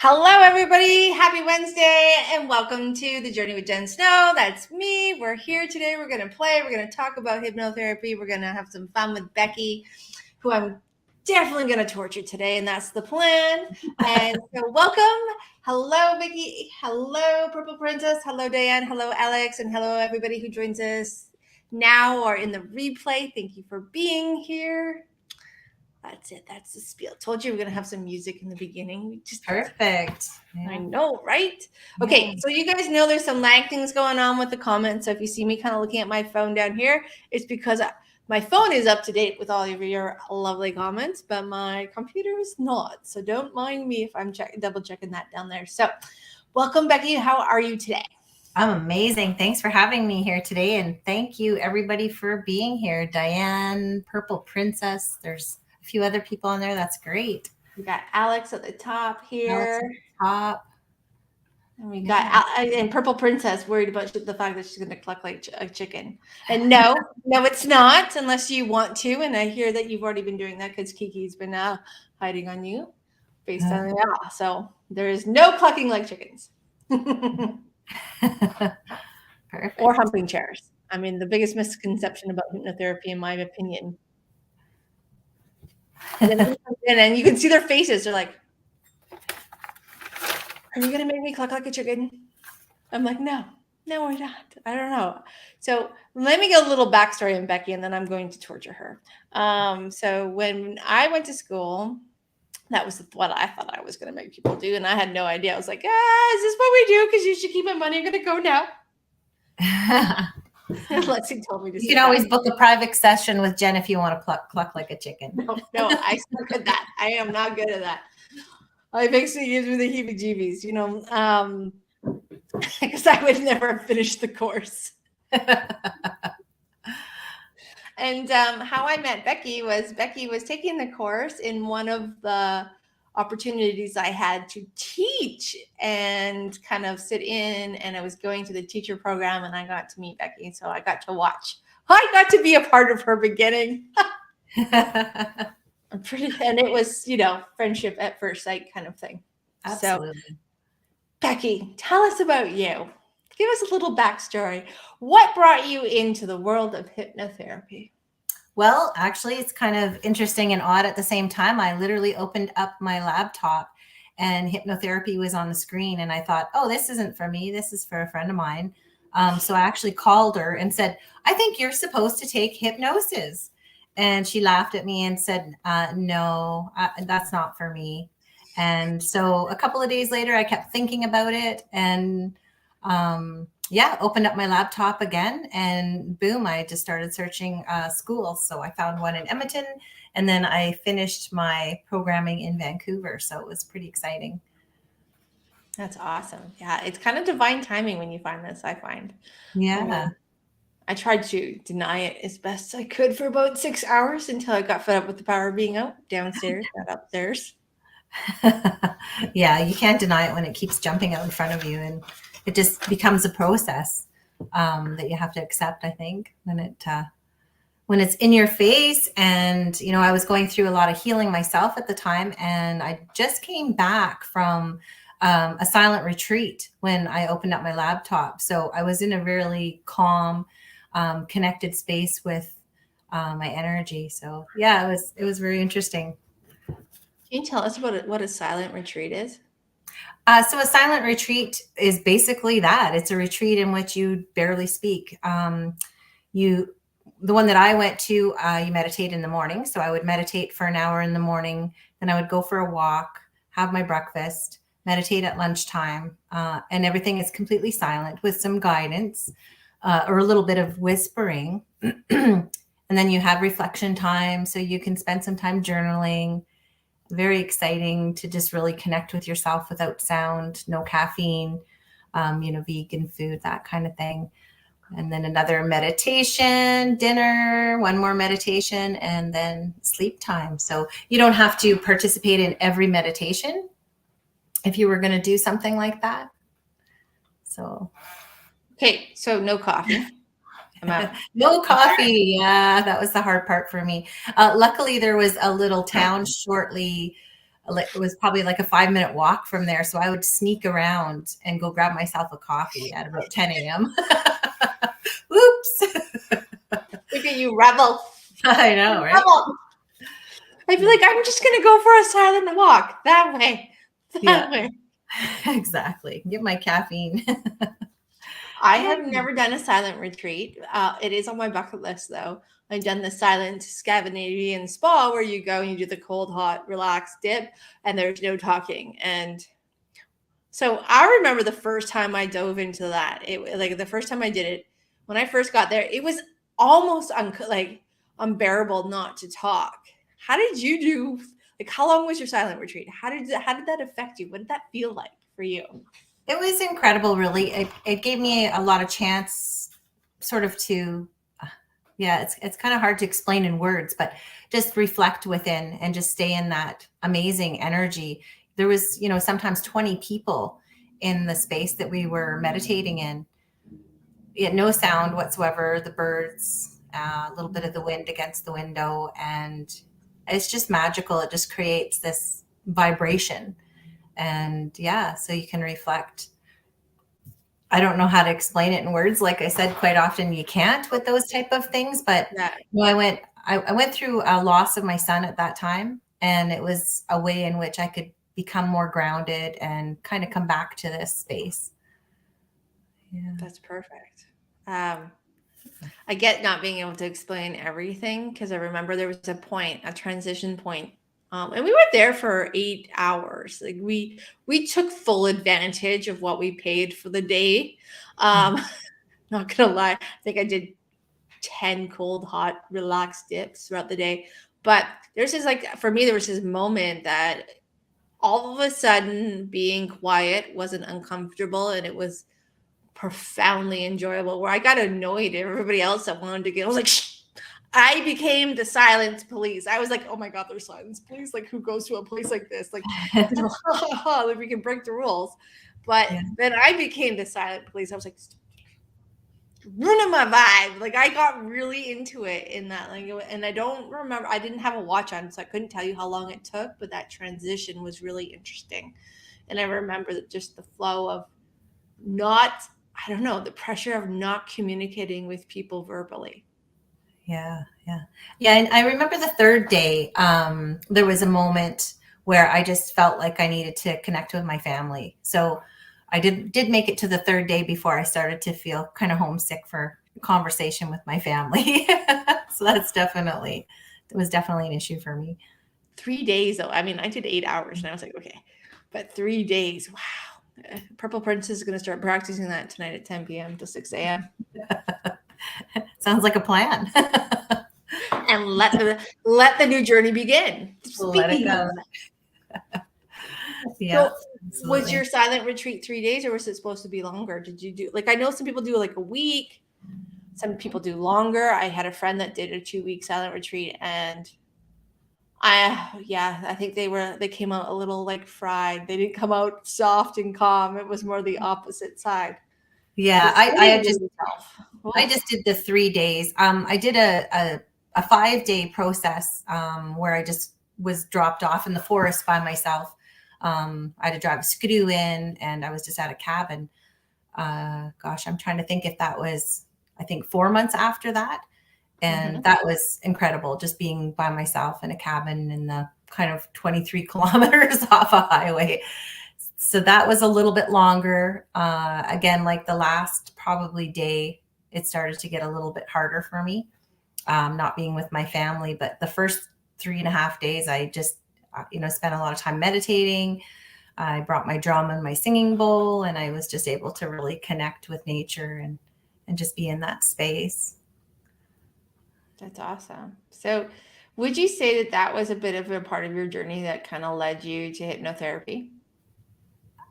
Hello, everybody. Happy Wednesday and welcome to the Journey with Jen Snow. That's me. We're here today. We're going to play. We're going to talk about hypnotherapy. We're going to have some fun with Becky, who I'm definitely going to torture today, and that's the plan. And so welcome. Hello, Becky. Hello, Purple Princess. Hello, Diane. Hello, Alex. And hello, everybody who joins us now or in the replay. Thank you for being here. That's it. That's the spiel. Told you we're going to have some music in the beginning. Just perfect. I know, right? Okay, so you guys know there's some lag things going on with the comments. So if you see me kind of looking at my phone down here, it's because my phone is up to date with all of your lovely comments, but my computer is not. So don't mind me if I'm double checking that down there. So welcome, Becky. How are you today? I'm amazing. Thanks for having me here today. And thank you, everybody, for being here. Diane, Purple Princess. There's a few other people on there. That's great. We got Alex at the top here. Alex at the top. And we got and Purple Princess worried about the fact that she's going to cluck like a chicken. And no, it's not, unless you want to. And I hear that you've already been doing that because Kiki's been hiding on you based on that. So there is no clucking like chickens. Perfect. Or humping chairs. I mean, the biggest misconception about hypnotherapy, in my opinion. And then you can see their faces. They're like, are you going to make me cluck like a chicken? I'm like, no, we're not. I don't know. So let me get a little backstory on Becky, and then I'm going to torture her. So when I went to school, that was what I thought I was going to make people do. And I had no idea. I was like, is this what we do? Because you should keep my money. I'm going to go now. Lexi told me to. You can always book a private session with Jen if you want to cluck like a chicken. No, I suck at that. I am not good at that. It makes me give me the heebie-jeebies, because I would never finish the course. And how I met Becky was taking the course in one of the opportunities I had to teach and kind of sit in, and I was going to the teacher program, and I got to meet Becky. So I got to watch. I got to be a part of her beginning. And it was, friendship at first sight kind of thing. Absolutely. So, Becky, tell us about you. Give us a little backstory. What brought you into the world of hypnotherapy? Well, actually, it's kind of interesting and odd at the same time. I literally opened up my laptop and hypnotherapy was on the screen. And I thought, oh, this isn't for me. This is for a friend of mine. So I actually called her and said, I think you're supposed to take hypnosis. And she laughed at me and said, no, that's not for me. And so a couple of days later, I kept thinking about it and opened up my laptop again, and boom, I just started searching schools. So I found one in Edmonton, and then I finished my programming in Vancouver. So it was pretty exciting. That's awesome. Yeah, it's kind of divine timing when you find this, I find. Yeah. I tried to deny it as best I could for about 6 hours until I got fed up with the power being out downstairs, not upstairs. Yeah, you can't deny it when it keeps jumping out in front of you, and it just becomes a process that you have to accept, I think, when it's in your face. And, I was going through a lot of healing myself at the time, and I just came back from a silent retreat when I opened up my laptop. So I was in a really calm, connected space with my energy. So yeah, it was very interesting. Can you tell us what a silent retreat is? So a silent retreat is basically that. It's a retreat in which you barely speak. The one that I went to, you meditate in the morning. So I would meditate for an hour in the morning. Then I would go for a walk, have my breakfast, meditate at lunchtime, and everything is completely silent with some guidance or a little bit of whispering. And then you have reflection time. So you can spend some time journaling. Very exciting to just really connect with yourself without sound, no caffeine, vegan food, that kind of thing. And then another meditation, dinner, one more meditation, and then sleep time. So you don't have to participate in every meditation if you were going to do something like that. So. Okay, so no coffee. No coffee. Yeah, that was the hard part for me. Luckily, there was a little town shortly it was probably like a 5-minute walk from there. So I would sneak around and go grab myself a coffee at about 10 a.m. Oops. Look at you, rebel. I know, right? Rebel. I'd be like, I'm just going to go for a silent walk that way. That way. Exactly. Get my caffeine. I have never done a silent retreat. It is on my bucket list, though. I've done the silent Scandinavian spa where you go and you do the cold, hot, relaxed dip, and there's no talking. And so I remember the first time I dove into that. Like the first time I did it, when I first got there, it was almost unbearable not to talk. How did you do? Like, how long was your silent retreat? How did that affect you? What did that feel like for you? It was incredible, really. It gave me a lot of chance sort of to, it's kind of hard to explain in words, but just reflect within and just stay in that amazing energy. There was, sometimes 20 people in the space that we were meditating in. No sound whatsoever, the birds, a little bit of the wind against the window. And it's just magical. It just creates this vibration. And so you can reflect. I don't know how to explain it in words. Like I said, quite often you can't with those type of things, but I went through a loss of my son at that time. And it was a way in which I could become more grounded and kind of come back to this space. Yeah. That's perfect. I get not being able to explain everything because I remember there was a transition point. And we were there for 8 hours. Like we took full advantage of what we paid for the day. Not gonna lie, I think I did 10 cold, hot, relaxed dips throughout the day. But there's this for me, there was this moment that all of a sudden being quiet wasn't uncomfortable and it was profoundly enjoyable, where I got annoyed at everybody else that wanted to get. I was like, shh. I became the silence police. I was like, oh my God, there's silence police. Like, who goes to a place like this? Like, like we can break the rules. But then I became the silent police. I was like, ruining my vibe. Like, I got really into it in that language. And I don't remember, I didn't have a watch on, so I couldn't tell you how long it took, but that transition was really interesting. And I remember that just the flow of the pressure of not communicating with people verbally. Yeah. And I remember the third day, there was a moment where I just felt like I needed to connect with my family. So I did make it to the third day before I started to feel kind of homesick for conversation with my family. So it was definitely an issue for me. 3 days though. I mean, I did 8 hours and I was like, okay, but 3 days. Wow. Purple Princess is going to start practicing that tonight at 10 p.m. to 6 a.m. Sounds like a plan. And let the new journey begin. Let it go. So was your silent retreat 3 days or was it supposed to be longer? Did you do, I know some people do like a week. Some people do longer. I had a friend that did a 2-week silent retreat and I think they came out a little fried. They didn't come out soft and calm. It was more the opposite side. Yeah, I just did the 3 days. I did a 5-day process where I just was dropped off in the forest by myself. I had to drive a skidoo in, and I was just at a cabin. I'm trying to think if that was, I think 4 months after that. And that was incredible, just being by myself in a cabin in the kind of 23 kilometers off a highway. So that was a little bit longer. Again, like the last probably day, it started to get a little bit harder for me, not being with my family. But the first 3.5 days, I just, spent a lot of time meditating. I brought my drum and my singing bowl, and I was just able to really connect with nature and just be in that space. That's awesome. So would you say that was a bit of a part of your journey that kind of led you to hypnotherapy?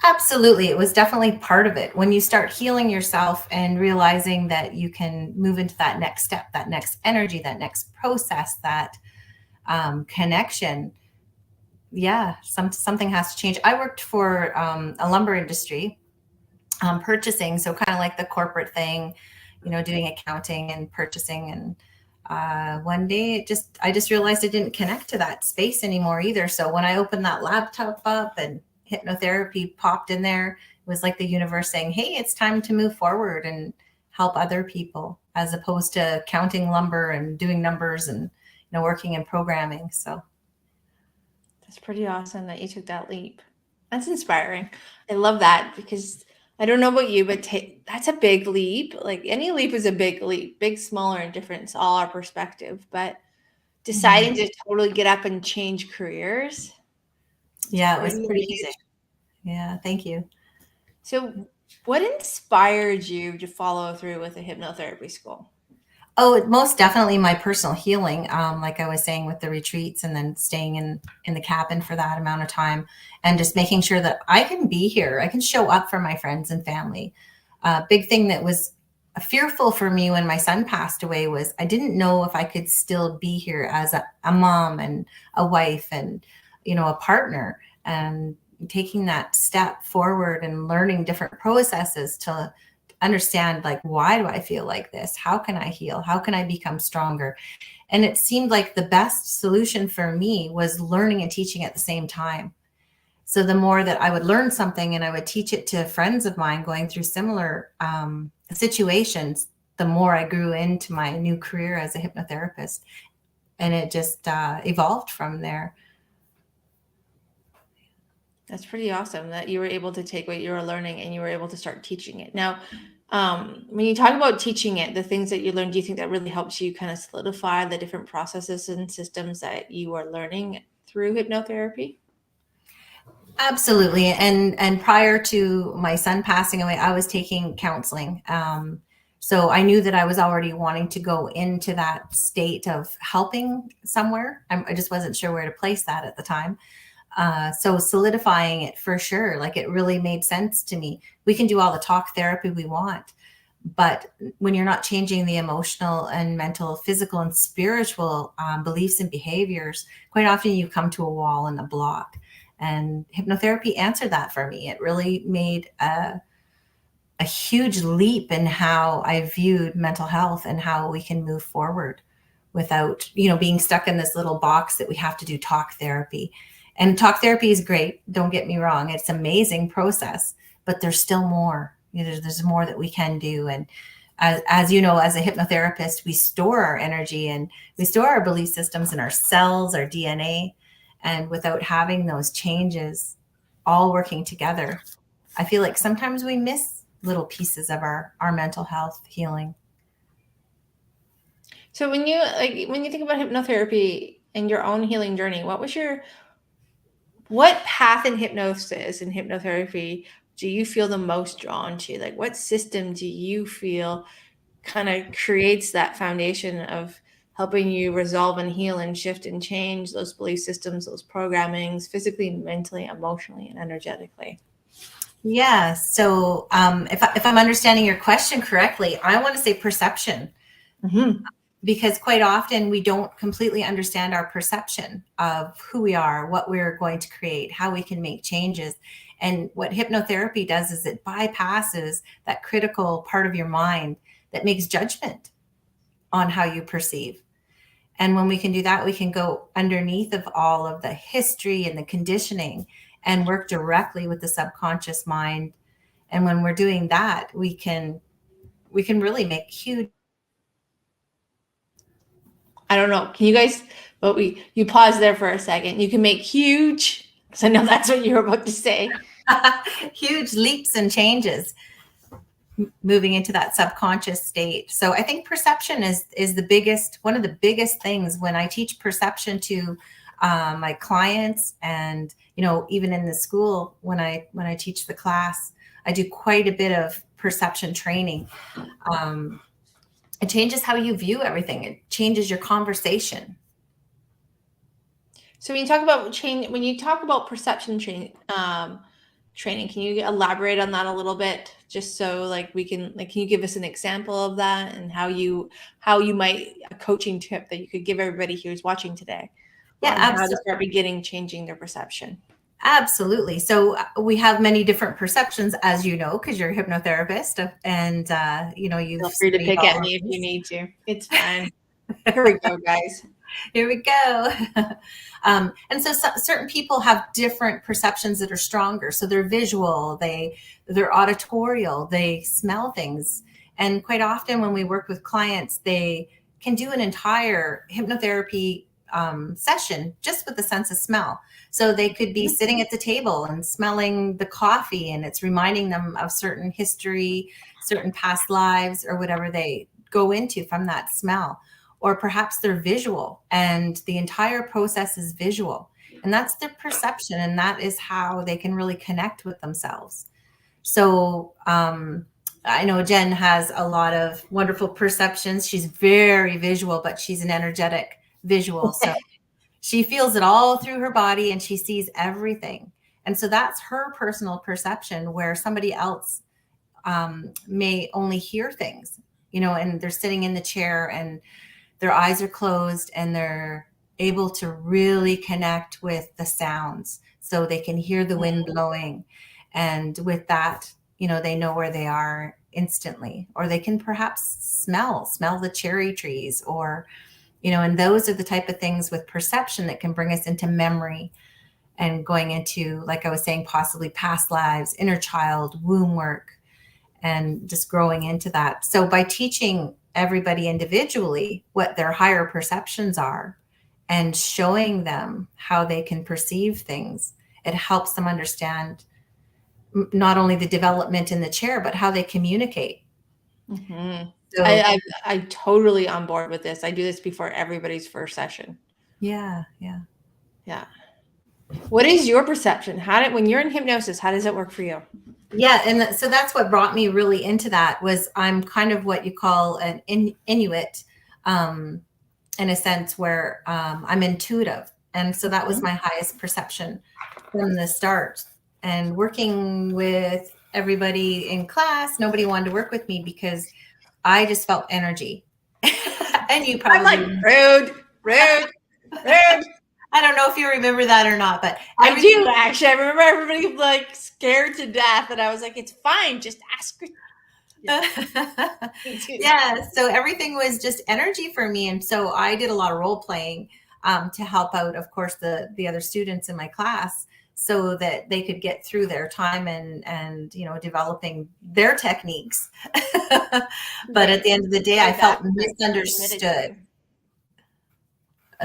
Absolutely. It was definitely part of it. When you start healing yourself and realizing that you can move into that next step, that next energy, that next process, that connection, something has to change. I worked for a lumber industry, purchasing. So kind of like the corporate thing, doing accounting and purchasing and one day I just realized I didn't connect to that space anymore either. So when I opened that laptop up and hypnotherapy popped in there, it was like the universe saying, hey, it's time to move forward and help other people, as opposed to counting lumber and doing numbers and working in programming. So that's pretty awesome that you took that leap. That's inspiring. I love that, because I don't know about you, but that's a big leap. Like any leap is a big leap, big, small, or indifferent. It's all our perspective. But deciding to totally get up and change careers. Yeah, it was pretty easy. Yeah, thank you. So what inspired you to follow through with a hypnotherapy school? Oh, most definitely my personal healing. Like I was saying, with the retreats and then staying in the cabin for that amount of time, and just making sure that I can be here. I can show up for my friends and family. Big thing that was fearful for me when my son passed away was I didn't know if I could still be here as a mom and a wife and, a partner, and taking that step forward and learning different processes to understand, like, why do I feel like this? How can I heal? How can I become stronger? And it seemed like the best solution for me was learning and teaching at the same time. So the more that I would learn something and I would teach it to friends of mine going through similar situations, the more I grew into my new career as a hypnotherapist. And it just evolved from there. That's pretty awesome that you were able to take what you were learning and you were able to start teaching it. Now, when you talk about teaching it, the things that you learned, do you think that really helps you kind of solidify the different processes and systems that you are learning through hypnotherapy? Absolutely. And prior to my son passing away, I was taking counseling. So I knew that I was already wanting to go into that state of helping somewhere. I just wasn't sure where to place that at the time. So solidifying it for sure, like it really made sense to me. We can do all the talk therapy we want, but when you're not changing the emotional and mental, physical and spiritual beliefs and behaviors, quite often you come to a wall and a block. And hypnotherapy answered that for me. It really made a huge leap in how I viewed mental health and how we can move forward without, being stuck in this little box that we have to do talk therapy. And talk therapy is great. Don't get me wrong. It's an amazing process, but there's still more. There's more that we can do. And as you know, as a hypnotherapist, we store our energy and we store our belief systems in our cells, our DNA. And without having those changes all working together, I feel like sometimes we miss little pieces of our mental health healing. So when you think about hypnotherapy and your own healing journey, what path in hypnosis and hypnotherapy do you feel the most drawn to? Like, what system do you feel kind of creates that foundation of helping you resolve and heal and shift and change those belief systems, those programmings, physically, mentally, emotionally, and energetically? Yeah. So if I'm understanding your question correctly, I want to say perception. Mm-hmm. Because quite often we don't completely understand our perception of who we are, what we're going to create, how we can make changes. And what hypnotherapy does is it bypasses that critical part of your mind that makes judgment on how you perceive. And when we can do that, we can go underneath of all of the history and the conditioning and work directly with the subconscious mind. And when we're doing that, we can really make huge. I don't know. Can you guys, you pause there for a second. You can make huge, because I know that's what you were about to say. Huge leaps and changes moving into that subconscious state. So I think perception is one of the biggest things when I teach perception to my clients, and even in the school when I teach the class, I do quite a bit of perception training. It changes how you view everything. It changes your conversation. So when you talk about perception training, can you elaborate on that a little bit, just so can you give us an example of that and how you might, a coaching tip that you could give everybody who's watching today? Yeah, absolutely. How to start changing their perception. Absolutely. So we have many different perceptions, as you know, because you're a hypnoptherapist, and you've feel free to pick at me if you need to. It's fine. Here we go, guys. Here we go. And so certain people have different perceptions that are stronger. So they're visual, they're auditorial, they smell things. And quite often when we work with clients, they can do an entire hypnotherapy session just with the sense of smell. So they could be sitting at the table and smelling the coffee, and it's reminding them of certain history, certain past lives, or whatever they go into from that smell. Or perhaps they're visual and the entire process is visual. And that's their perception. And that is how they can really connect with themselves. So I know Jen has a lot of wonderful perceptions. She's very visual, but she's an energetic visual. So she feels it all through her body and she sees everything. And so that's her personal perception, where somebody else may only hear things, and they're sitting in the chair and their eyes are closed and they're able to really connect with the sounds, so they can hear the wind blowing. And with that, they know where they are instantly, or they can perhaps smell the cherry trees, or, and those are the type of things with perception that can bring us into memory and going into, like I was saying, possibly past lives, inner child, womb work, and just growing into that. So by teaching everybody individually what their higher perceptions are and showing them how they can perceive things, it helps them understand not only the development in the chair, but how they communicate. Mm-hmm. So, I'm totally on board with this. I do this before everybody's first session. Yeah. What is your perception? When you're in hypnosis, how does it work for you? Yeah. And so that's what brought me really into that. Was I'm kind of what you call an Inuit, in a sense, where I'm intuitive. And so that was my highest perception from the start. And working with everybody in class, nobody wanted to work with me because I just felt energy. And you probably... I'm like, rude. I don't know if you remember that or not, but I do actually. I remember everybody like scared to death, and I was like, "It's fine, just ask." Yeah. So everything was just energy for me, and so I did a lot of role playing to help out, of course, the other students in my class, so that they could get through their time and developing their techniques. But at the end of the day, I felt misunderstood.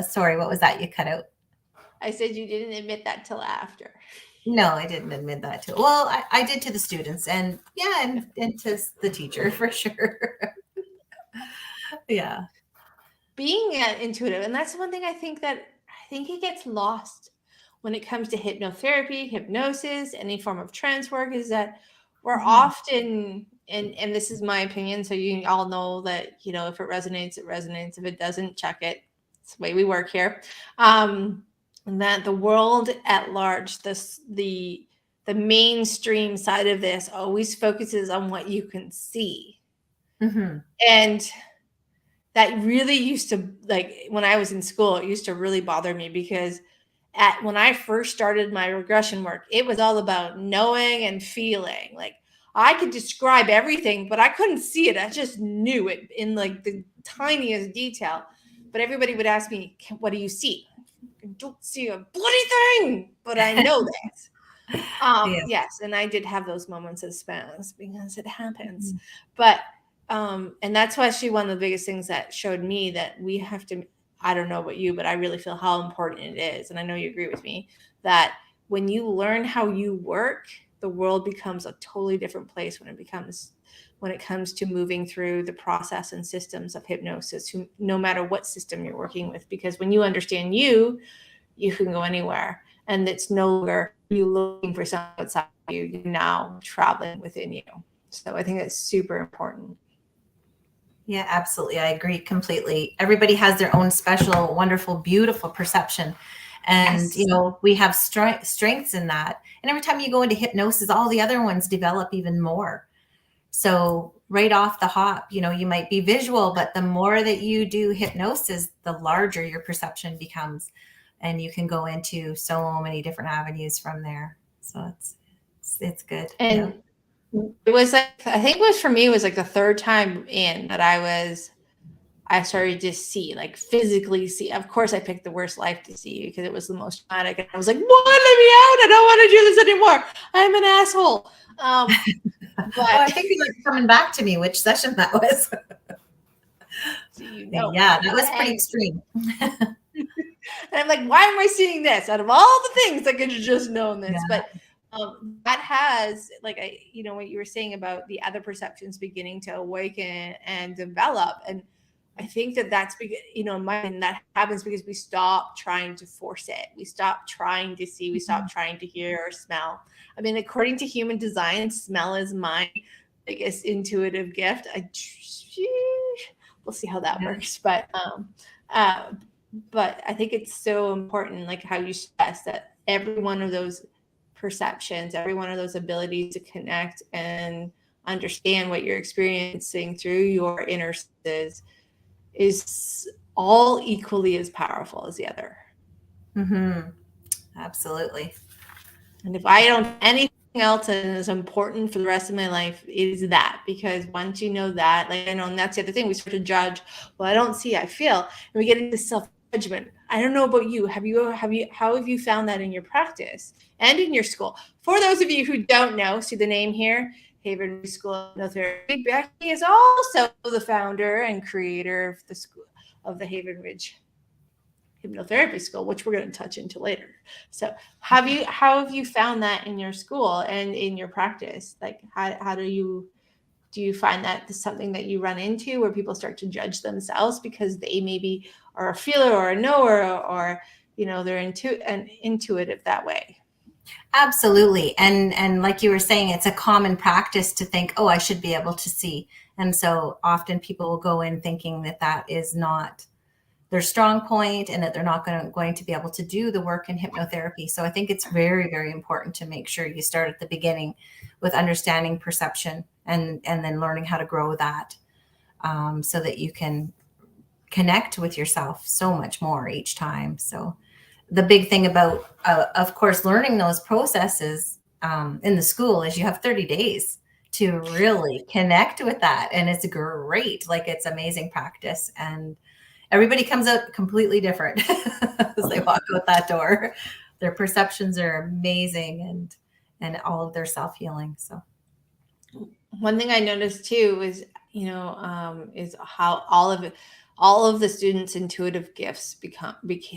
Sorry, what was that? You cut out. I said you didn't admit that till after. No, I didn't admit that to. Well, I did to the students, and to the teacher for sure. Yeah. Being intuitive, and that's one thing I think it gets lost when it comes to hypnotherapy, hypnosis, any form of trance work, is that we're often, and this is my opinion, so you all know that, if it resonates, it resonates. If it doesn't, check it. It's the way we work here. And that the world at large, the mainstream side of this always focuses on what you can see. Mm-hmm. And that really used to, like, when I was in school, it used to really bother me, because when I first started my regression work, it was all about knowing and feeling. Like, I could describe everything, but I couldn't see it. I just knew it in like the tiniest detail. But everybody would ask me, "What do you see?" I don't see a bloody thing, but I know that. Yes, and I did have those moments of spaz, because it happens. But and that's why one of the biggest things that showed me that we have to, I don't know about you, but I really feel how important it is, and I know you agree with me, that when you learn how you work, the world becomes a totally different place when it comes to moving through the process and systems of hypnosis, no matter what system you're working with. Because when you understand you can go anywhere, and it's no longer you looking for something outside you, you're now traveling within you. So I think that's super important. Yeah, absolutely. I agree completely. Everybody has their own special, wonderful, beautiful perception. And, we have strengths in that. And every time you go into hypnosis, all the other ones develop even more. So right off the hop, you might be visual, but the more that you do hypnosis, the larger your perception becomes, and you can go into so many different avenues from there. So it's good. And it was like, I think it was, for me, it was like the third time in that I was I started to see, like physically see. Of course, I picked the worst life to see because it was the most traumatic. And I was like, what? Let me out. I don't want to do this anymore. I'm an asshole. But I think you were coming back to me which session that was. you Yeah, know, that was pretty extreme. And I'm like, why am I seeing this? Out of all the things, I could have just known this. Yeah. But that has, like, what you were saying about the other perceptions beginning to awaken and develop. And I think that's, that happens because we stop trying to force it. We stop trying to see, we stop trying to hear or smell. I mean, according to human design, smell is my biggest intuitive gift. We'll see how that works. But I think it's so important, like how you stress that every one of those perceptions, every one of those abilities to connect and understand what you're experiencing through your inner senses is all equally as powerful as the other. Mm-hmm. Absolutely. And if I don't do anything else that is important for the rest of my life, it is that. Because once you know that, like, and that's the other thing, we start to judge. Well, I don't see, I feel, and we get into self-judgment. I don't know about you. How have you found that in your practice and in your school? For those of you who don't know, see the name here, Haven Ridge School of Hypnotherapy. Becky is also the founder and creator of the school of the Haven Ridge Hypnotherapy School, which we're going to touch into later. So how have you found that in your school and in your practice? Like, how do you find that something that you run into where people start to judge themselves because they maybe are a feeler or a knower, or they're intuitive that way? Absolutely. And like you were saying, it's a common practice to think, oh, I should be able to see. And so often people will go in thinking that is not their strong point and that they're not going to be able to do the work in hypnotherapy. So I think it's very, very important to make sure you start at the beginning with understanding perception and then learning how to grow that, so that you can connect with yourself so much more each time. So the big thing about, of course, learning those processes in the school is you have 30 days to really connect with that. And it's great. Like, it's amazing practice. And everybody comes out completely different as they walk out that door. Their perceptions are amazing, and all of their self-healing. So one thing I noticed too is, is how all of the students' intuitive gifts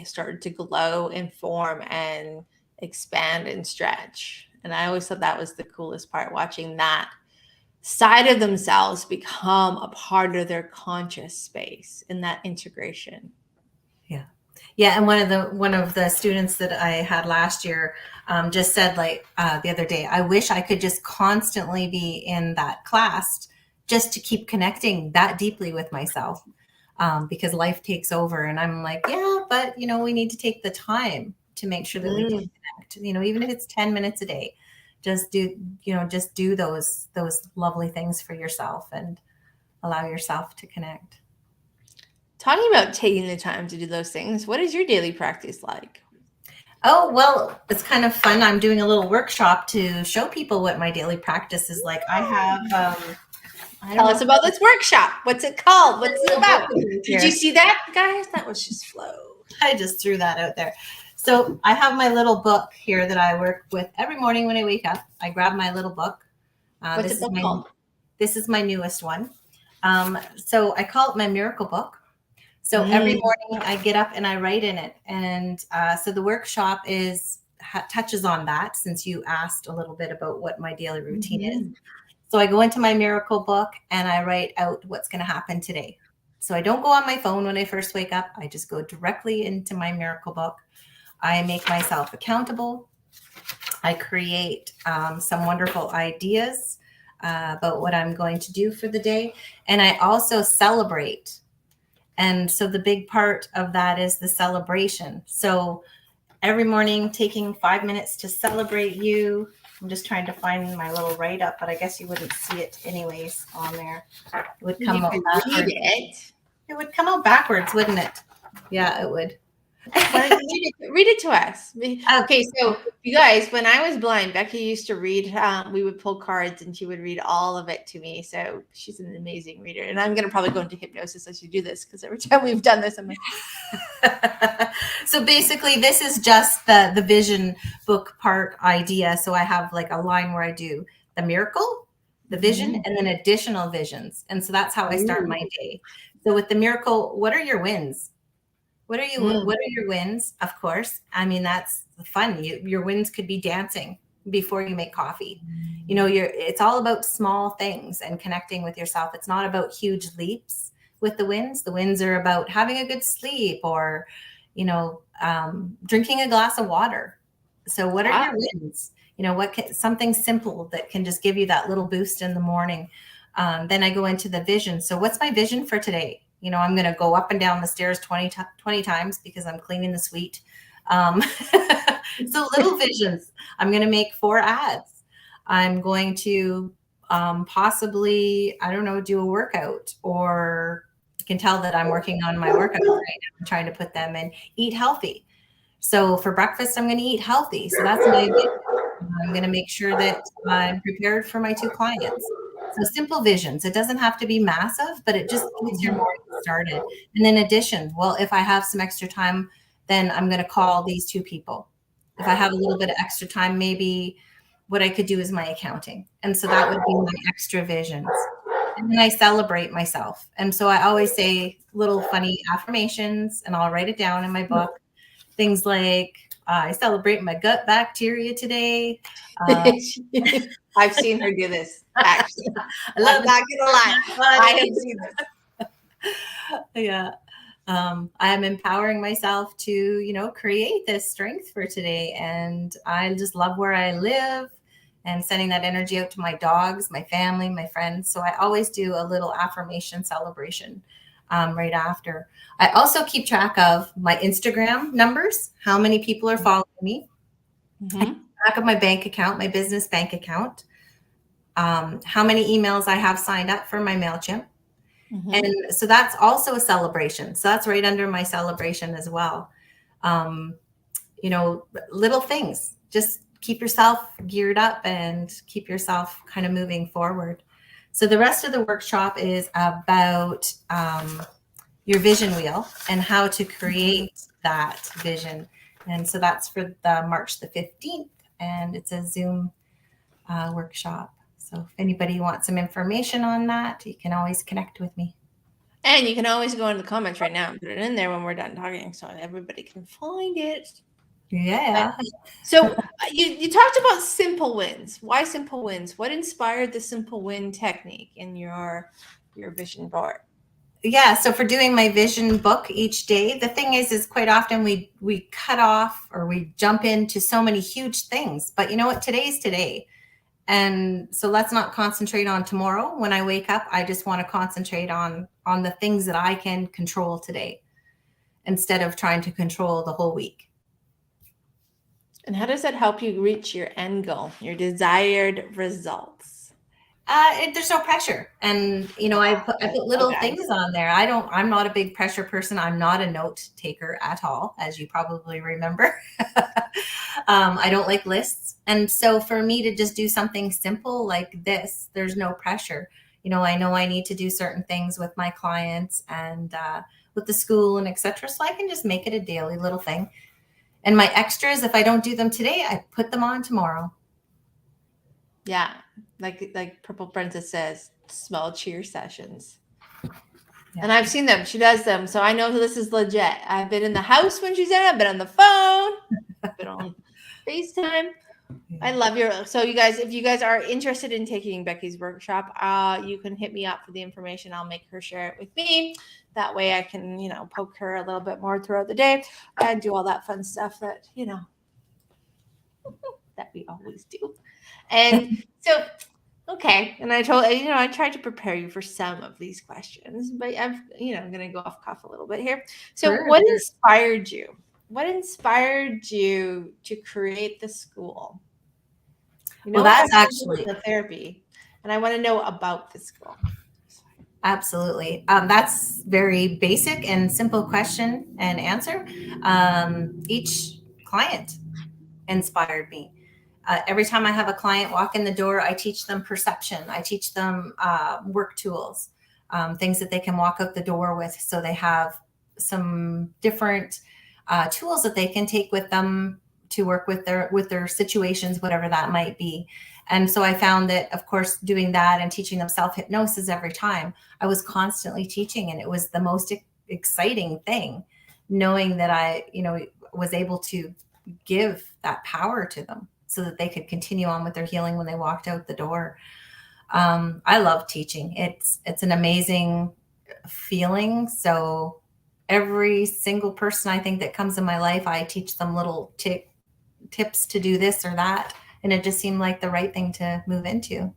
started to glow and form and expand and stretch. And I always thought that was the coolest part, watching that side of themselves become a part of their conscious space in that integration. Yeah. And one of the students that I had last year just said, like, the other day, I wish I could just constantly be in that class just to keep connecting that deeply with myself, because life takes over. And I'm like, yeah, but we need to take the time to make sure that we can connect, even if it's 10 minutes a day. Just do those lovely things for yourself and allow yourself to connect. Talking about taking the time to do those things, what is your daily practice like? Oh, well, it's kind of fun. I'm doing a little workshop to show people what my daily practice is like. I have tell us about this workshop. What's it called? What's it about? Did you see that, guys? That was just flow. I just threw that out there. So I have my little book here that I work with every morning when I wake up. I grab my little book. What's the book called? This is my newest one. So I call it my miracle book. So every morning I get up and I write in it. And so the workshop touches on that, since you asked a little bit about what my daily routine is. So I go into my miracle book and I write out what's going to happen today. So I don't go on my phone when I first wake up. I just go directly into my miracle book. I make myself accountable. I create some wonderful ideas about what I'm going to do for the day. And I also celebrate. And so the big part of that is the celebration. So every morning, taking 5 minutes to celebrate you. I'm just trying to find my little write-up, but I guess you wouldn't see it anyways on there. It would come out backwards. It would come out backwards, wouldn't it? Yeah, it would. Why don't you read it to us? Okay, so you guys, when I was blind, Becky used to read. We would pull cards, and she would read all of it to me. So she's an amazing reader, and I'm gonna probably go into hypnosis as you do this, because every time we've done this, I'm like. So basically, this is just the vision book part idea. So I have like a line where I do the miracle, the vision, and then additional visions, and so that's how I start my day. So with the miracle, what are your wins? What are your wins? Of course. I mean, that's fun. Your wins could be dancing before you make coffee. You know, it's all about small things and connecting with yourself. It's not about huge leaps with the wins. The wins are about having a good sleep or, you know, drinking a glass of water. So what are your wins? You know, something simple that can just give you that little boost in the morning. Then I go into the vision. So what's my vision for today? You know, I'm going to go up and down the stairs 20 times because I'm cleaning the suite. So little visions. I'm going to make 4 ads. I'm going to possibly, I don't know, do a workout, or you can tell that I'm working on my workout right now. I'm trying to put them in. Eat healthy. So for breakfast, I'm going to eat healthy. So that's my vision. I'm going to make sure that I'm prepared for my 2 clients. So simple visions. It doesn't have to be massive, but it just gets your morning started. And then addition. Well, if I have some extra time, then I'm going to call these 2 people. If I have a little bit of extra time, maybe what I could do is my accounting. And so that would be my extra visions. And then I celebrate myself. And so I always say little funny affirmations, and I'll write it down in my book. Things like, I celebrate my gut bacteria today. I've seen her do this, actually. I'm not gonna lie. I have seen this. Yeah. I am empowering myself to, you know, create this strength for today. And I just love where I live, and sending that energy out to my dogs, my family, my friends. So I always do a little affirmation celebration right after. I also keep track of my Instagram numbers, how many people are following me. I keep track of my bank account, my business bank account, how many emails I have signed up for my MailChimp. And so that's also a celebration. So that's right under my celebration as well. You know, little things, just keep yourself geared up and keep yourself kind of moving forward. So the rest of the workshop is about your vision wheel and how to create that vision. And so that's for the March the 15th, and it's a Zoom workshop. So if anybody wants some information on that, you can always connect with me. And you can always go into the comments right now and put it in there when we're done talking, so everybody can find it. Yeah. So you talked about simple wins. Why simple wins? What inspired the simple win technique in your vision board? Yeah. So for doing my vision book each day, the thing is quite often we cut off, or we jump into so many huge things. But you know what? Today's today. And so let's not concentrate on tomorrow. When I wake up, I just want to concentrate on the things that I can control today, instead of trying to control the whole week. And how does that help you reach your end goal, your desired results? There's no pressure. And, you know, I put little things on there. I'm not a big pressure person. I'm not a note taker at all, as you probably remember. I don't like lists. And so for me to just do something simple like this, there's no pressure. You know I need to do certain things with my clients and with the school and etc. So I can just make it a daily little thing. And my extras, if I don't do them today, I put them on tomorrow. Yeah. Like Purple Princess says, small cheer sessions. Yeah. And I've seen them. She does them. So I know this is legit. I've been in the house when she's in it. I've been on the phone. I've been on FaceTime. I love your. So you guys, if you guys are interested in taking Becky's workshop, you can hit me up for the information. I'll make her share it with me. That way I can, you know, poke her a little bit more throughout the day and do all that fun stuff that, you know, that we always do. And so, okay. And I tried to prepare you for some of these questions, but I'm going to go off cuff a little bit here. So what inspired you? What inspired you to create the school? You know, well, that's actually the therapy, and I want to know about the school. Absolutely. That's very basic and simple question and answer. Each client inspired me. Every time I have a client walk in the door, I teach them perception. I teach them work tools, things that they can walk out the door with. So they have some different tools that they can take with them to work with their situations, whatever that might be. And so I found that, of course, doing that and teaching them self-hypnosis every time, I was constantly teaching, and it was the most exciting thing, knowing that I, was able to give that power to them so that they could continue on with their healing when they walked out the door. I love teaching. It's an amazing feeling. So every single person I think that comes in my life, I teach them little tips to do this or that. And it just seemed like the right thing to move into.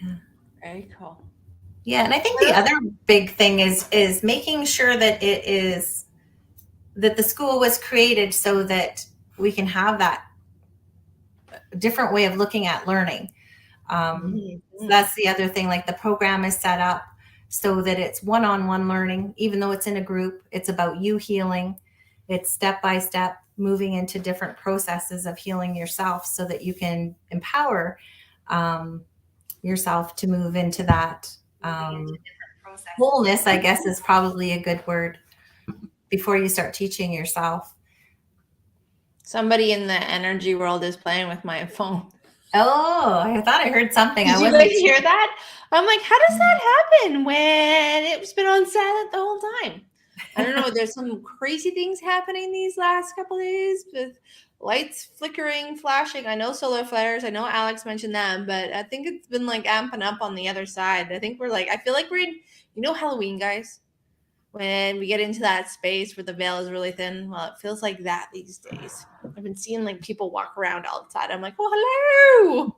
Yeah. Very cool. Yeah. And I think the other big thing is making sure that that the school was created so that we can have that different way of looking at learning. So that's the other thing. Like, the program is set up so that it's one-on-one learning, even though it's in a group. It's about you healing. It's step by step, moving into different processes of healing yourself so that you can empower yourself to move into that wholeness, I guess, is probably a good word before you start teaching yourself. Somebody in the energy world is playing with my phone. Oh, I thought I heard something. Did you guys hear that? I'm like, how does that happen when it's been on silent the whole time? I don't know. There's some crazy things happening these last couple of days with lights flickering, flashing. I know solar flares. I know Alex mentioned them, but I think it's been like amping up on the other side. I think I feel like we're in, Halloween, guys, when we get into that space where the veil is really thin. Well, it feels like that these days. I've been seeing like people walk around outside. I'm like, well, hello.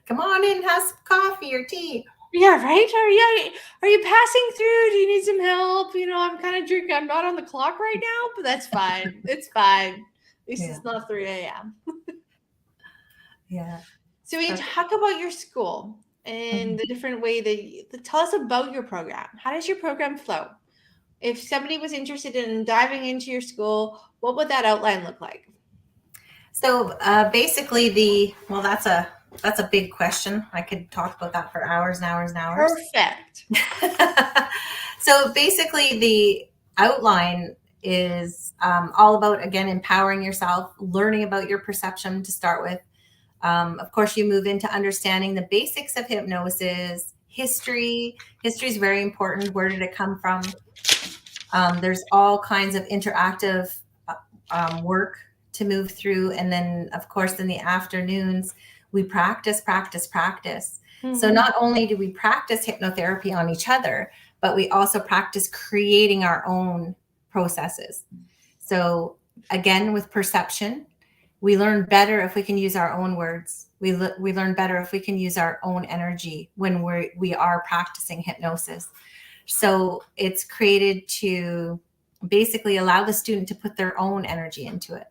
Come on in, have some coffee or tea. Yeah, right? Are you passing through? Do you need some help? I'm kind of drinking. I'm not on the clock right now, but that's fine. It's fine. At least it's not 3 a.m. Yeah. So when you talk about your school and the different way that tell us about your program. How does your program flow? If somebody was interested in diving into your school, what would that outline look like? So basically that's a big question. I could talk about that for hours and hours and hours. Perfect. So basically the outline is all about, again, empowering yourself, learning about your perception to start with. Of course, you move into understanding the basics of hypnosis, history. History is very important. Where did it come from? There's all kinds of interactive work to move through. And then, of course, in the afternoons, we practice. Mm-hmm. So not only do we practice hypnotherapy on each other, but we also practice creating our own processes. So again, with perception, we learn better if we can use our own words. We learn better if we can use our own energy when we are practicing hypnosis. So it's created to basically allow the student to put their own energy into it.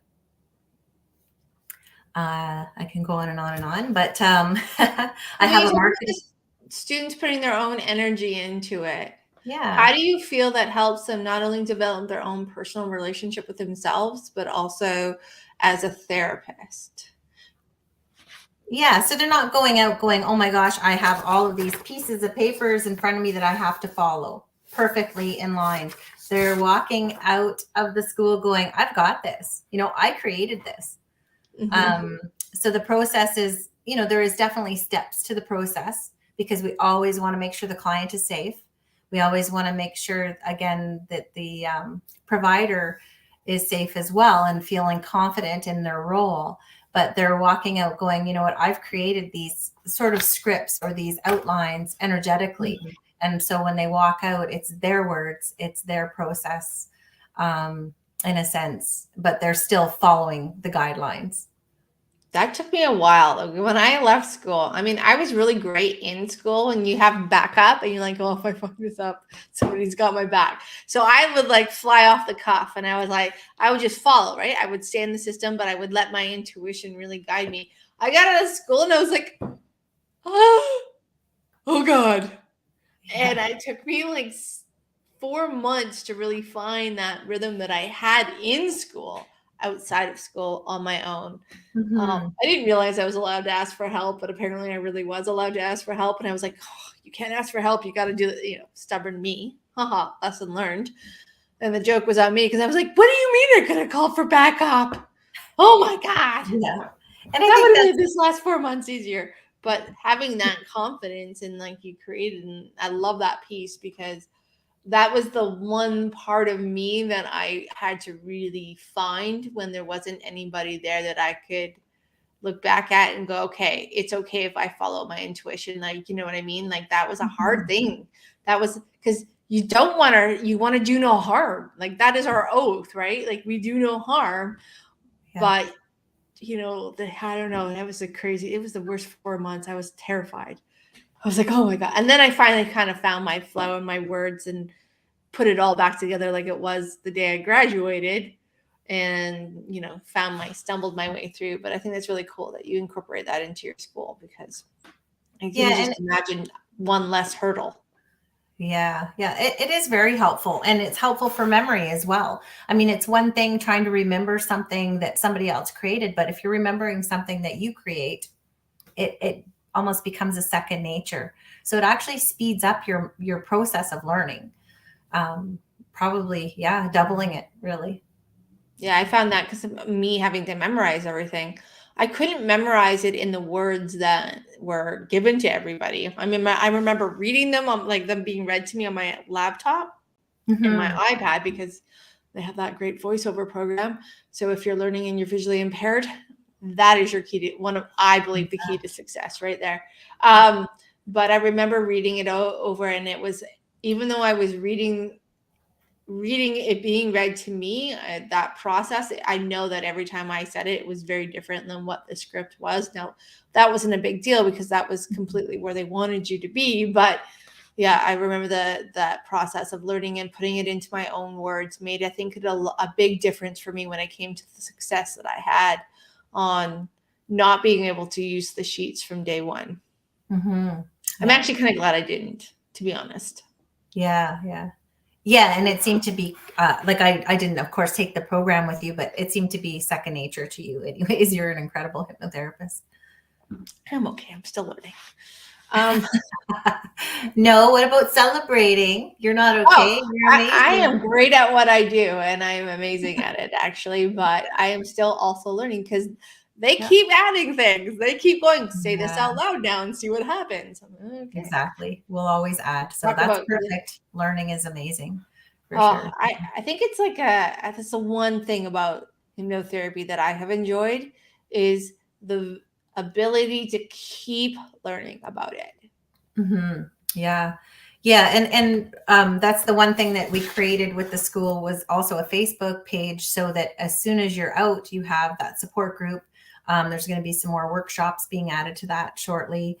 I can go on and on and on, but I have a marketing. Students putting their own energy into it. Yeah. How do you feel that helps them not only develop their own personal relationship with themselves, but also as a therapist? Yeah. So they're not going out going, oh my gosh, I have all of these pieces of papers in front of me that I have to follow perfectly in line. They're walking out of the school going, I've got this. I created this. Mm-hmm. So the process is, there is definitely steps to the process, because we always want to make sure the client is safe. We always want to make sure, again, that the provider is safe as well and feeling confident in their role. But they're walking out going, you know what, I've created these sort of scripts or these outlines energetically. Mm-hmm. And so when they walk out, it's their words, it's their process, in a sense, but they're still following the guidelines. That took me a while. When I left school, I was really great in school, and you have backup and you're like, oh, if I fuck this up, somebody's got my back. So I would fly off the cuff, and I would just follow, right? I would stay in the system, but I would let my intuition really guide me. I got out of school and I was like, oh, oh God. Yeah. And it took me like 4 months to really find that rhythm that I had in school, outside of school on my own. Mhm. I didn't realize I was allowed to ask for help, but apparently I really was allowed to ask for help. And I was like, oh, you can't ask for help. You got to do it, stubborn me. Haha, lesson learned. And the joke was on me because I was like, what do you mean they're going to call for backup? Oh my God. Yeah. And I That think would have that's made this last 4 months easier. But having that confidence and like you created, and I love that piece because that was the one part of me that I had to really find when there wasn't anybody there that I could look back at and go, okay, it's okay if I follow my intuition. Like, you know what I mean? Like that was a hard thing. That was because you want to do no harm. Like that is our oath, right? Like we do no harm, yeah. but I don't know. It was the worst 4 months. I was terrified. I was like, oh my God. And then I finally kind of found my flow and my words and put it all back together like it was the day I graduated and, stumbled my way through. But I think that's really cool that you incorporate that into your school because I can Yeah, just imagine one less hurdle. Yeah, it is very helpful, and it's helpful for memory as well. I mean, it's one thing trying to remember something that somebody else created, but if you're remembering something that you create, it almost becomes a second nature. So it actually speeds up your process of learning. Probably, yeah, doubling it really. Yeah, I found that because of me having to memorize everything. I couldn't memorize it in the words that were given to everybody. I mean, I remember reading them on like them being read to me on my laptop and my Mhm. iPad because they have that great voiceover program. So if you're learning and you're visually impaired, that is your key to I believe the key to success right there. But I remember reading it over and it was, even though I was reading it being read to me, that process, I know that every time I said it, it was very different than what the script was. Now, that wasn't a big deal because that was completely where they wanted you to be. But yeah, I remember that process of learning and putting it into my own words made, I think, a big difference for me when it came to the success that I had on not being able to use the sheets from day one. Mhm. I'm Yeah. actually kind of glad I didn't, to be honest. Yeah, and it seemed to be like I didn't, of course, take the program with you, but it seemed to be second nature to you. Anyways, you're an incredible hypnotherapist. I'm okay. I'm still learning. No, what about celebrating? You're not Oh, okay. You're I amazing. am great at what I do, and I am amazing at it, actually. But I am still also learning because they Yeah, keep adding things. They keep going, say this yeah, out loud now and see what happens. Okay. exactly. We'll always add. So Talk that's about perfect. Learning is amazing for sure. I think it's like that's the one thing about hypnotherapy that I have enjoyed is the ability to keep learning about it. Hmm. Yeah. Yeah. And that's the one thing that we created with the school was also a Facebook page so that as soon as you're out, you have that support group. There's going to be some more workshops being added to that shortly.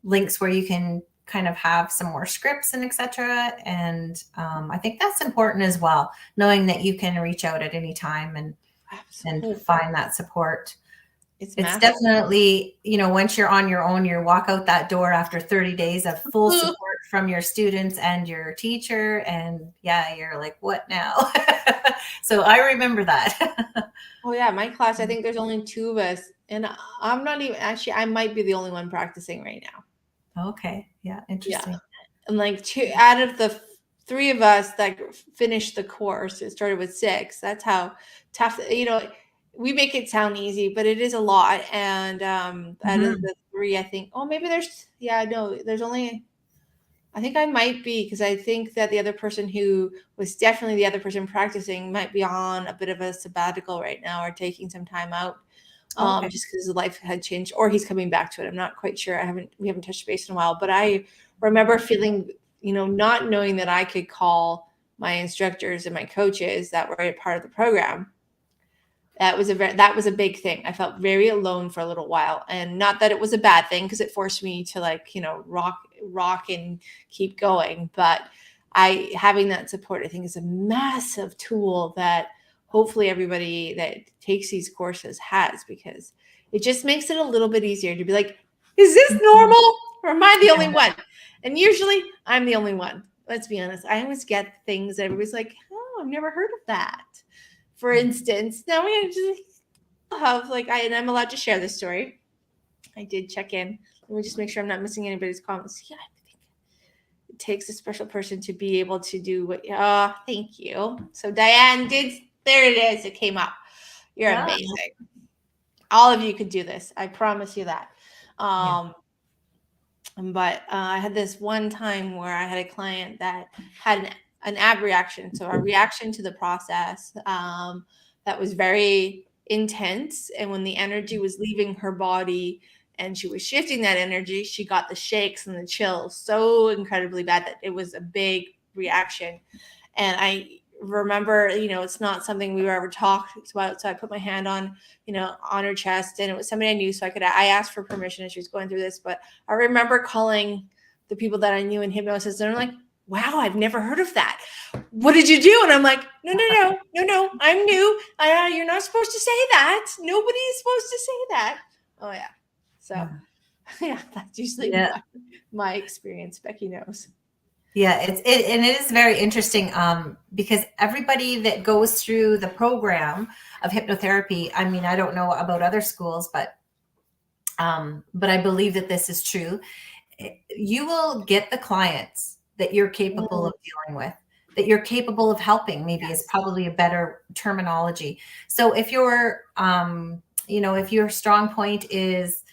Links where you can kind of have some more scripts and etc. And I think that's important as well, knowing that you can reach out at any time and Absolutely. find that support. It's It's massive. definitely, once you're on your own, you walk out that door after 30 days of full support from your students and your teacher. And yeah, you're like, what now? So I remember that. Oh yeah, my class, I think there's only two of us, and I'm not even actually. I might be the only one practicing right now. Okay. Yeah. Yeah, Interesting. and like two out of the three of us that finished the course, it started with six. That's how tough. We make it sound easy, but it is a lot. And out of Mhm. the three, I think, oh, maybe there's only. I think I might be because I think that the other person who was definitely the other person practicing might be on a bit of a sabbatical right now or taking some time out Okay. just because his life had changed or he's coming back to it. I'm not quite sure. We haven't touched base in a while, but I remember feeling, not knowing that I could call my instructors and my coaches that were a part of the program. That was a big thing. I felt very alone for a little while, and not that it was a bad thing because it forced me to rock and keep going. But having that support, I think, is a massive tool that hopefully everybody that takes these courses has, because it just makes it a little bit easier to be like, is this Mhm. normal? Or am I the only one? And usually I'm the only one. Let's be honest. I always get things that everybody's like, oh, I've never heard of that. For instance, now we just have and I'm allowed to share this story. I did check in. Let me just make sure I'm not missing anybody's comments. Yeah, I think it takes a special person to be able to do what. Oh, thank you. So Diane did. There it is. It came up. You're amazing. All of you could do this. I promise you that. But I had this one time where I had a client that had an abreaction. So a reaction to the process that was very intense. And when the energy was leaving her body and she was shifting that energy, she got the shakes and the chills so incredibly bad that it was a big reaction. And I remember, it's not something we were ever talked about. So I put my hand on her chest, and it was somebody I knew. So I asked for permission as she was going through this, but I remember calling the people that I knew in hypnosis, and they're like, wow, I've never heard of that. What did you do? And I'm like, no, I'm new. You're not supposed to say that. Nobody is supposed to say that. Oh yeah. So yeah, that's usually my experience. Becky knows. Yeah, it is very interesting because everybody that goes through the program of hypnotherapy, I mean, I don't know about other schools, but I believe that this is true. You will get the clients that you're capable of dealing with, that you're capable of helping, maybe is probably a better terminology. So if you're, if your strong point is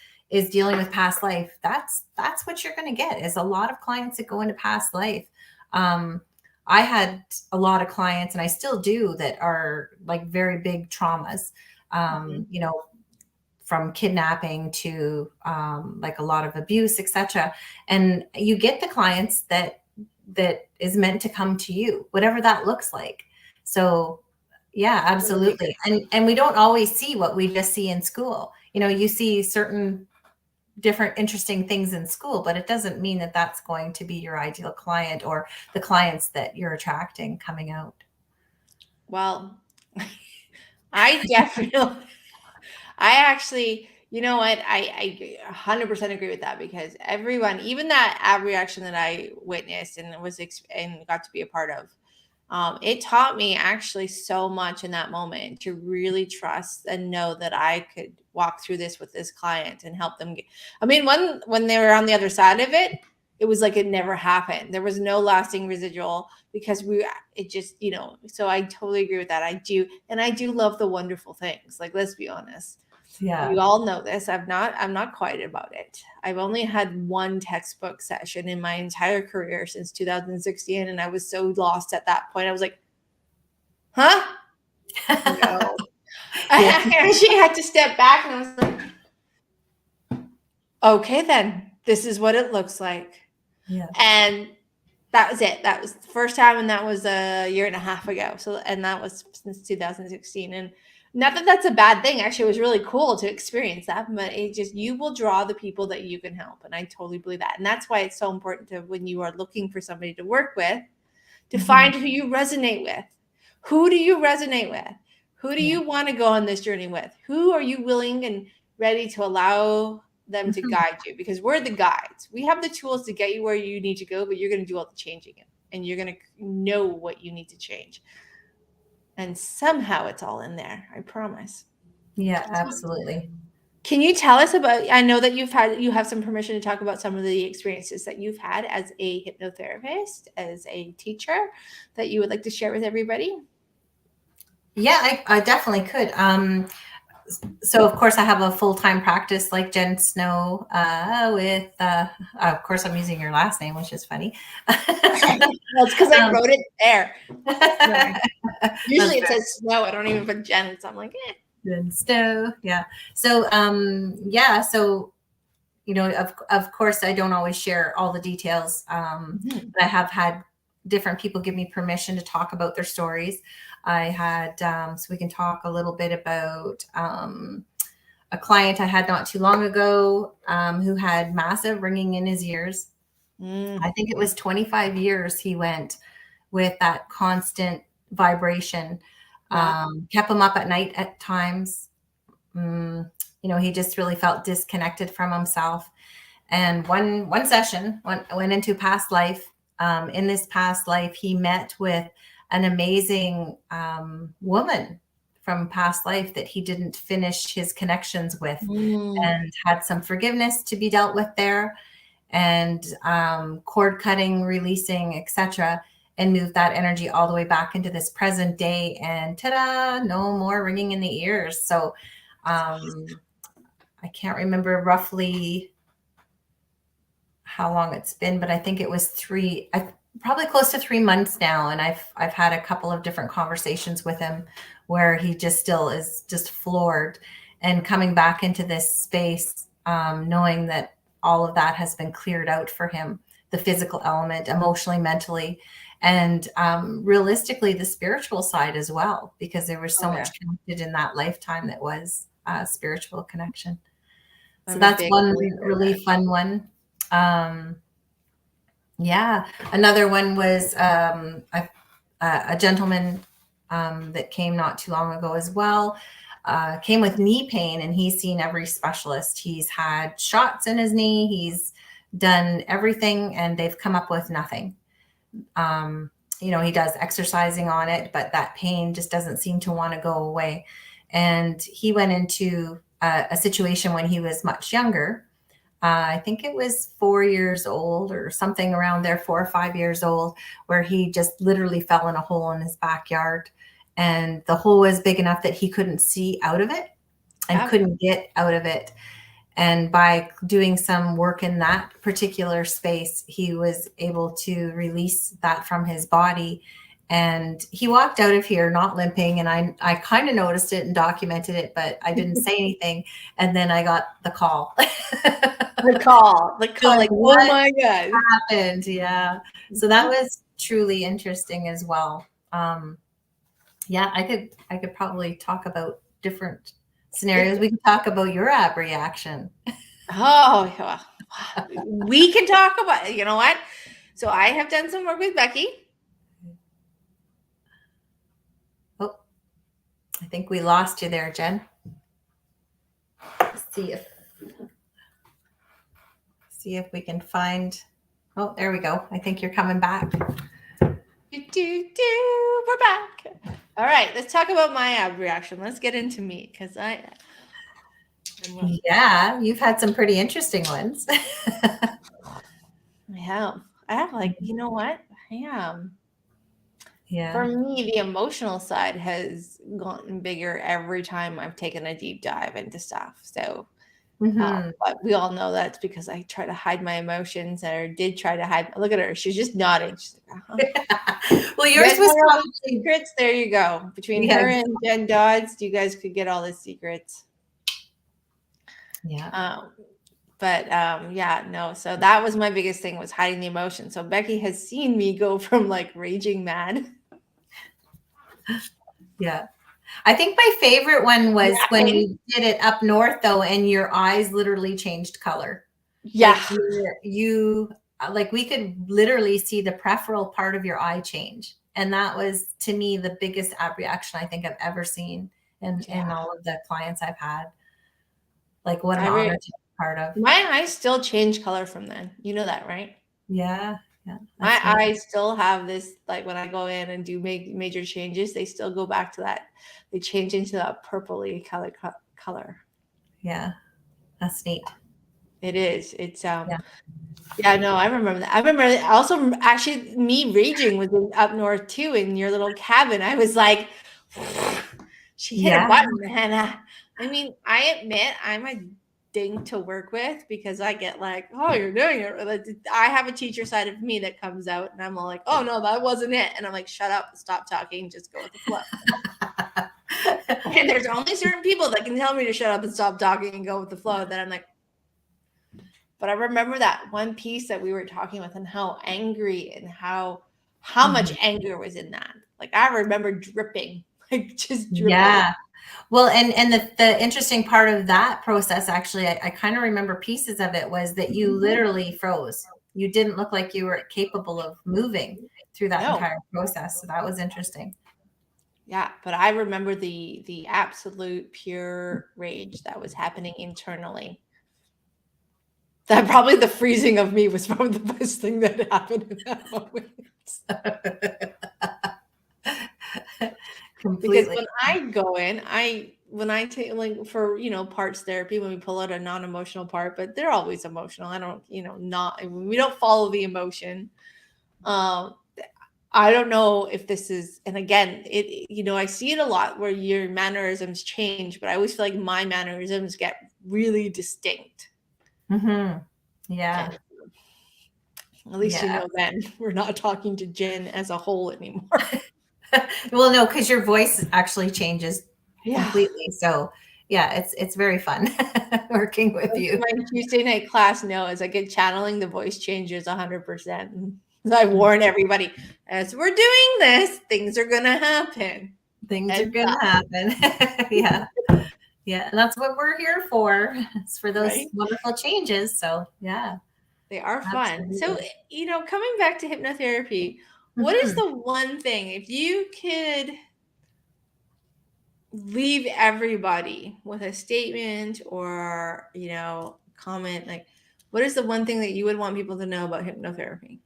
dealing with past life, that's what you're going to get, is a lot of clients that go into past life. I had a lot of clients, and I still do, that are like very big traumas, from kidnapping to like a lot of abuse, etc. And you get the clients that is meant to come to you, whatever that looks like. So yeah, absolutely. And we don't always see what we just see in school. You see certain different interesting things in school, but it doesn't mean that that's going to be your ideal client or the clients that you're attracting coming out. Well, I actually, you know what? I 100% agree with that, because everyone, even that ab reaction that I witnessed and got to be a part of, it taught me actually so much in that moment to really trust and know that I could walk through this with this client and help them when they were on the other side of it, it was like it never happened. There was no lasting residual, because so I totally agree with that. I do love the wonderful things. Like, let's be honest. Yeah. You all know this. I'm not quiet about it. I've only had one textbook session in my entire career since 2016. And I was so lost at that point. I was like, huh? No. I actually had to step back, and I was like, okay, then this is what it looks like. Yeah. And that was it. That was the first time. And that was a year and a half ago. And that was since 2016. And not that that's a bad thing. Actually, it was really cool to experience that, but you will draw the people that you can help. And I totally believe that. And that's why it's so important to, when you are looking for somebody to work with, to find who you resonate with. Who do you resonate with? Who do you want to go on this journey with? Who are you willing and ready to allow them to guide you? Because we're the guides. We have the tools to get you where you need to go, but you're going to do all the changing, and you're going to know what you need to change. And somehow it's all in there. I promise. Yeah, absolutely. Can you tell us about, I know that you have some permission to talk about some of the experiences that you've had as a hypnotherapist, as a teacher, that you would like to share with everybody? Yeah, I definitely could. So of course I have a full-time practice like Jen Snow with, of course I'm using your last name, which is funny. Well, it's because I wrote it there. Usually it says Snow. I don't even put Jen. So I'm like, Jen Snow. Yeah. So, so, of course I don't always share all the details. But I have had different people give me permission to talk about their stories. I had, so we can talk a little bit about a client I had not too long ago who had massive ringing in his ears. I think it was 25 years he went with that constant vibration. Kept him up at night at times. He just really felt disconnected from himself. And one session went into past life. In this past life, he met with an amazing woman from past life that he didn't finish his connections with, and had some forgiveness to be dealt with there, and cord cutting, releasing, etc., and moved that energy all the way back into this present day. And ta-da, no more ringing in the ears. So I can't remember roughly how long it's been, but I think it was probably close to 3 months now. And I've had a couple of different conversations with him where he just still is just floored, and coming back into this space, knowing that all of that has been cleared out for him, the physical element, emotionally, mentally, and realistically, the spiritual side as well, because there was so much connected in that lifetime that was spiritual connection. So that's one really fun one. Yeah. Another one was a gentleman that came not too long ago as well. Came with knee pain, and he's seen every specialist. He's had shots in his knee. He's done everything, and they've come up with nothing. He does exercising on it, but that pain just doesn't seem to want to go away. And he went into a situation when he was much younger. I think it was 4 years old or something around there, 4 or 5 years old, where he just literally fell in a hole in his backyard. And the hole was big enough that he couldn't see out of it and couldn't get out of it. And by doing some work in that particular space, he was able to release that from his body. And he walked out of here not limping. And I kind of noticed it and documented it, but I didn't say anything. And then I got the call. The call, like, oh my God. Happened. Yeah. So that was truly interesting as well. Yeah, I could probably talk about different scenarios. We can talk about your ab reaction. Oh, we can talk about, you know what? So I have done some work with Becky. Oh, I think we lost you there, Jen. Let's see if we can find. Oh, there we go. I think you're coming back. We're back. All right, let's talk about my ab reaction. Let's get into me, because yeah, you've had some pretty interesting ones. I have like, you know what? I am. Yeah. For me, the emotional side has gotten bigger every time I've taken a deep dive into stuff. So, but we all know that's because I try to hide my emotions, or did try to hide. Look at her; she's just nodding. She's like, well, yours was probably secrets. There you go. Between her and Jen Dodds, you guys could get all the secrets. Yeah. So that was my biggest thing, was hiding the emotion. So Becky has seen me go from like raging mad. Yeah. I think my favorite one was when you did it up north, though, and your eyes literally changed color. Yeah. Like we could literally see the peripheral part of your eye change. And that was, to me, the biggest ab reaction I think I've ever seen in all of the clients I've had. Like, what an honor to be part of. My eyes still change color from then. You know that, right? Yeah. My eyes still have this, like when I go in and do major changes, they still go back to that. They change into that purpley color. Yeah. That's neat. It is. It's no, I remember that. I remember also actually me raging was up north too, in your little cabin. I was like, she hit a button, and I mean, I admit I'm a ding to work with, because I get like, oh, you're doing it. I have a teacher side of me that comes out, and I'm all like, oh no, that wasn't it. And I'm like, shut up, stop talking, just go with the flow. And there's only certain people that can tell me to shut up and stop talking and go with the flow, that I'm like. But I remember that one piece that we were talking with, and how angry, and how much anger was in that. Like, I remember dripping, like just dripping. Yeah. Well, and the interesting part of that process, actually, I kind of remember pieces of it, was that you literally froze. You didn't look like you were capable of moving through that entire process. So that was interesting. Yeah, but I remember the absolute pure rage that was happening internally. that probably the freezing of me was probably the best thing that happened in that moment. Because Completely. when I go in, when I take like for parts therapy, when we pull out a non-emotional part, but they're always emotional. I don't, we don't follow the emotion. I don't know if this is, and again, I see it a lot where your mannerisms change, but I always feel like my mannerisms get really distinct. Mm-hmm. Yeah. And at least Yeah. then we're not talking to Jen as a whole anymore. Well, no, because your voice actually changes Yeah. completely. So yeah, it's very fun working with you. My Tuesday night class knows I get channeling, the voice changes 100%. I warn everybody, as we're doing this, things are going to happen. Things are going to happen. Yeah. Yeah. And that's what we're here for. It's for those Right? wonderful changes. So yeah. They are fun. So, Absolutely. coming back to hypnotherapy, what is the one thing, if you could leave everybody with a statement or, comment, like, what is the one thing that you would want people to know about hypnotherapy?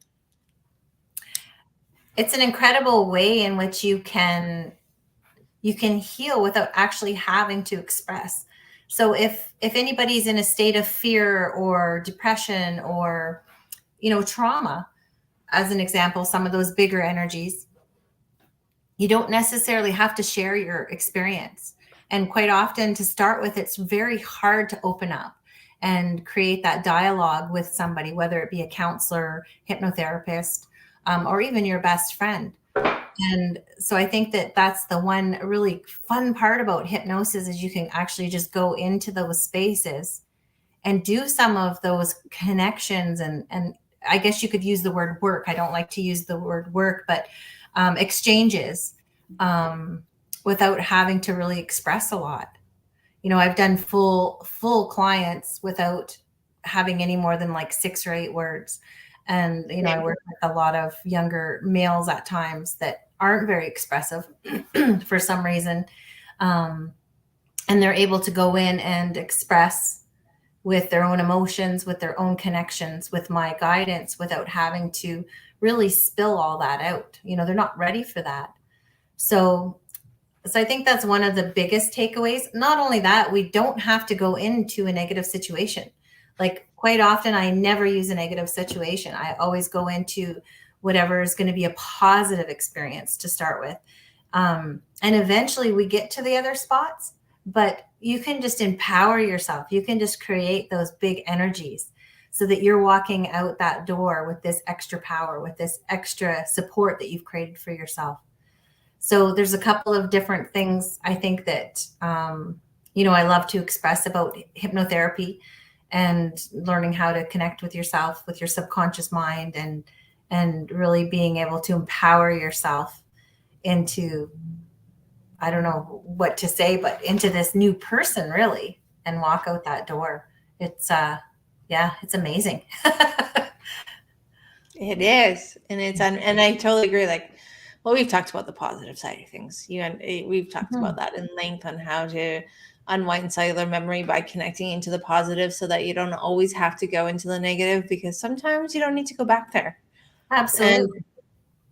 It's an incredible way in which you can heal without actually having to express. So if anybody's in a state of fear or depression or trauma, as an example, some of those bigger energies, you don't necessarily have to share your experience. And quite often, to start with, it's very hard to open up and create that dialogue with somebody, whether it be a counselor, hypnotherapist, or even your best friend. And so I think that that's the one really fun part about hypnosis, is you can actually just go into those spaces and do some of those connections. And I guess you could use the word work. I don't like to use the word work, but exchanges without having to really express a lot. I've done full clients without having any more than like 6 or 8 words. And, I work with a lot of younger males at times that aren't very expressive for some reason. And they're able to go in and express with their own emotions, with their own connections, with my guidance, without having to really spill all that out. They're not ready for that. So I think that's one of the biggest takeaways. Not only that, we don't have to go into a negative situation. Like, quite often, I never use a negative situation. I always go into whatever is going to be a positive experience to start with. And eventually we get to the other spots, but you can just empower yourself. You can just create those big energies so that you're walking out that door with this extra power, with this extra support that you've created for yourself. So there's a couple of different things I think that, I love to express about hypnotherapy and learning how to connect with yourself, with your subconscious mind, and really being able to empower yourself into, I don't know what to say, but into this new person, really, and walk out that door. It's, it's amazing. It is. And and I totally agree. Like, well, we've talked about the positive side of things. We've talked about that in length, on how to unwind cellular memory by connecting into the positive, so that you don't always have to go into the negative, because sometimes you don't need to go back there. Absolutely. And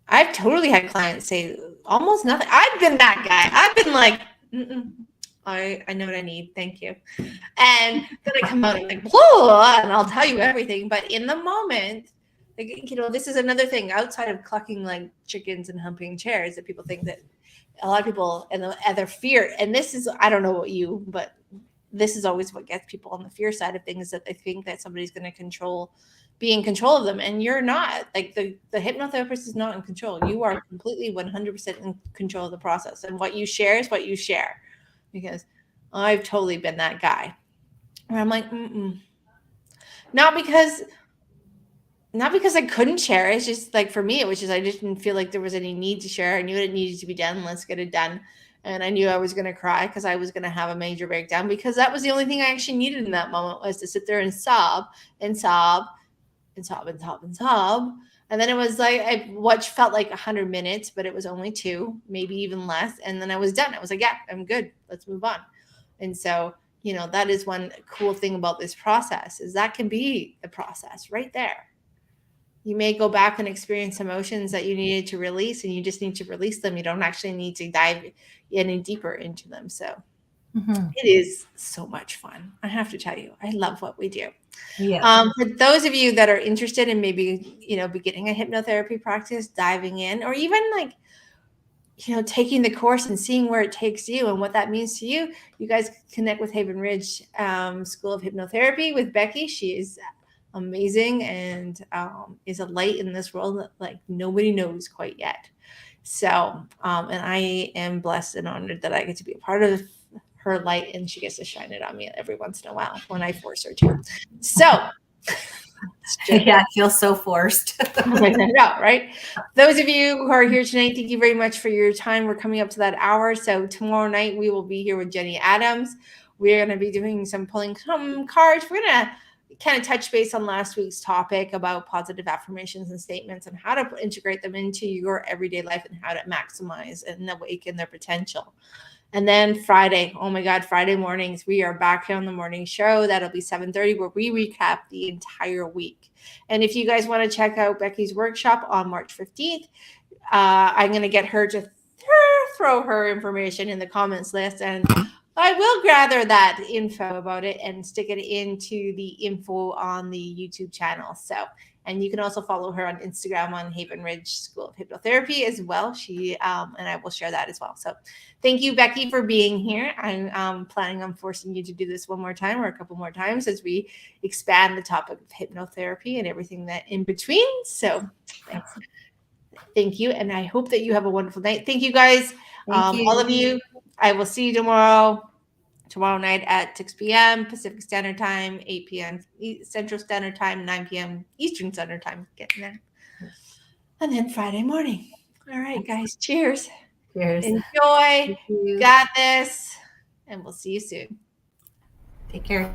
I've totally had clients say almost nothing. I've been that guy. I've been like, I know what I need. Thank you. And then I come out and like, blah, and I'll tell you everything. But in the moment, like, this is another thing outside of clucking like chickens and humping chairs, that people think that a lot of people and their fear. And this is, I don't know what you, but this is always what gets people on the fear side of things, that they think that somebody's going to be in control of them. And you're not. Like, the hypnotherapist is not in control. You are completely 100% in control of the process. And what you share is what you share. Because I've totally been that guy where I'm like, not because I couldn't share. It's just like, for me, it was just, I didn't feel like there was any need to share. I knew it needed to be done. Let's get it done. And I knew I was going to cry, because I was going to have a major breakdown, because that was the only thing I actually needed in that moment, was to sit there and sob and sob and sob and sob and sob. And then it was like, what felt like 100 minutes, but it was only 2, maybe even less. And then I was done. I was like, yeah, I'm good. Let's move on. And so, that is one cool thing about this process, is that can be the process right there. You may go back and experience emotions that you needed to release, and you just need to release them. You don't actually need to dive any deeper into them. So it is so much fun. I have to tell you, I love what we do. Yeah. For those of you that are interested in maybe, beginning a hypnotherapy practice, diving in, or even like, taking the course and seeing where it takes you and what that means to you, you guys connect with Haven Ridge School of Hypnotherapy with Becky. She is amazing and is a light in this world that like nobody knows quite yet. So, and I am blessed and honored that I get to be a part of her light, and she gets to shine it on me every once in a while when I force her to. So, yeah, I feel so forced. Yeah, right? Those of you who are here tonight, thank you very much for your time. We're coming up to that hour. So tomorrow night, we will be here with Jenny Adams. We're going to be doing pulling some cards. We're going to kind of touch base on last week's topic about positive affirmations and statements and how to integrate them into your everyday life and how to maximize and awaken their potential. And then Friday, oh my God, Friday mornings, we are back here on the morning show. That'll be 7:30, where we recap the entire week. And if you guys want to check out Becky's workshop on March 15th, I'm going to get her to throw her information in the comments list, and I will gather that info about it and stick it into the info on the YouTube channel. So, and you can also follow her on Instagram on Haven Ridge School of Hypnotherapy as well. She and I will share that as well. So thank you, Becky, for being here. I'm planning on forcing you to do this one more time or a couple more times as we expand the topic of hypnotherapy and everything that in between. So thank you. And I hope that you have a wonderful night. Thank you, guys. Thank you. All of you. I will see you tomorrow night at 6 p.m. Pacific Standard Time, 8 p.m. Central Standard Time, 9 p.m. Eastern Standard Time. Getting there. And then Friday morning. All right, guys. Cheers. Cheers. Enjoy. Got this. And we'll see you soon. Take care.